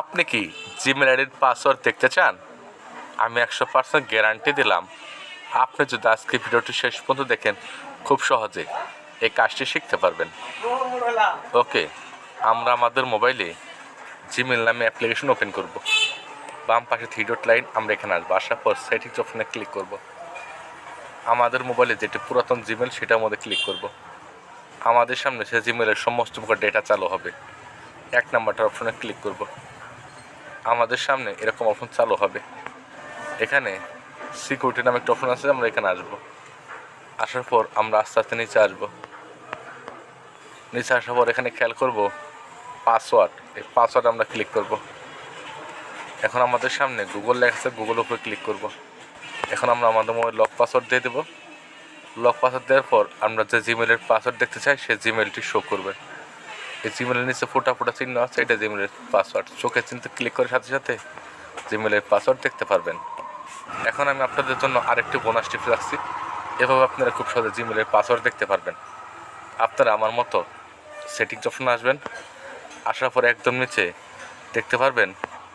আপনি কি জিমেল আইডির পাসওয়ার্ড দেখতে চান? আমি 100% গ্যারান্টি দিলাম, আপনি যদি আজকে ভিডিওটি শেষ পর্যন্ত দেখেন খুব সহজে এই কাজটি শিখতে পারবেন। ওকে, আমরা আমাদের মোবাইলে জিমেল নামে অ্যাপ্লিকেশন ওপেন করব। বাম পাশে 3 ডট লাইন, আমরা এখানে আসবো। আসার পর সেটিংস অপশনে ক্লিক করব। আমাদের মোবাইলে যেটি পুরাতন জিমেল সেটার মধ্যে ক্লিক করব। আমাদের সামনে সে জিমেলের সমস্ত প্রকার ডেটা চালু হবে। 1 নাম্বারটার অপশনে ক্লিক করব। আমাদের সামনে এরকম অপশন চালু হবে। এখানে সিকিউরিটি নামে একটা অপশন আছে, আমরা এখানে আসবো। আসার পর আমরা আস্তে আস্তে নিচে আসবো। নিচে আসার পর এখানে খেয়াল করব পাসওয়ার্ড, এই পাসওয়ার্ড আমরা ক্লিক করব। এখন আমাদের সামনে গুগল লেখা আছে, গুগল উপরে ক্লিক করব। এখন আমরা আমাদের মোবাইল লক পাসওয়ার্ড দিয়ে দেবো। লক পাসওয়ার্ড দেওয়ার পর আমরা যে জিমেলের পাসওয়ার্ড দেখতে চাই সেই জিমেলটি শো করবে। এই জিমেলের নিচে ফোটা ফোটা চিহ্ন আছে, এটা জিমেলের পাসওয়ার্ড। চোখের চিহ্ন ক্লিক করার সাথে সাথে জিমেলের পাসওয়ার্ড দেখতে পারবেন। এখন আমি আপনাদের জন্য আরেকটি বোনাস টিপস রাখছি, এভাবে আপনারা খুব সহজে জিমেলের পাসওয়ার্ড দেখতে পারবেন। আপনারা আমার মতো সেটিংস অপশনে আসবেন। আসার পরে একদম নিচে দেখতে পারবেন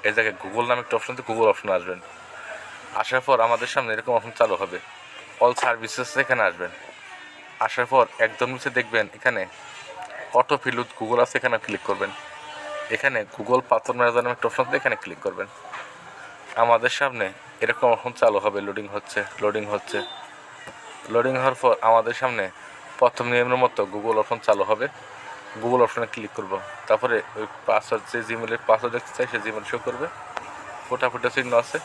এই জায়গায় গুগল নামে একটা অপশন আছে, গুগল অপশনে আসবেন। আসার পর আমাদের সামনে এরকম অপশন চালু হবে, অল সার্ভিসেস, এখানে আসবেন। আসার পর একদম নিচে দেখবেন এখানে অটো ফিল উইথ গুগল আছে, এখানে ক্লিক করবেন। এখানে গুগল পাসওয়ার্ড ম্যানেজার নামে একটা অপশন আছে, এখানে ক্লিক করবেন। আমাদের সামনে এরকম অপশন চালু হবে, লোডিং হচ্ছে। লোডিং হওয়ার পর আমাদের সামনে প্রথম নিয়মের মতো গুগল অপশন চালু হবে। গুগল অপশনে ক্লিক করব। তারপরে ওই পাসওয়ার্ড, যে জিমেলের পাসওয়ার্ড দেখতে চাই সে জিমেল শো করবে। ফোটা ফোটা চিহ্ন আছে।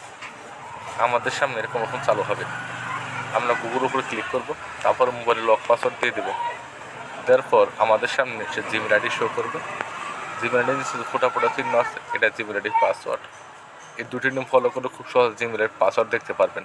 আমাদের সামনে এরকম অপশন চালু হবে। আমরা গুগল উপরে ক্লিক করব। তারপর মোবাইলে লক পাসওয়ার্ড দিয়ে দেবো। দেওয়ার পর আমাদের সামনে সে জিমেল আইডি শো করবে। জিমেল আইডি নিচে ফোটা ফোটা চিহ্ন আছে, এটা জিমেল আইডির পাসওয়ার্ড। এই দুটি নিয়ম ফলো করে খুব সহজে জিমেলের পাসওয়ার্ড দেখতে পারবেন।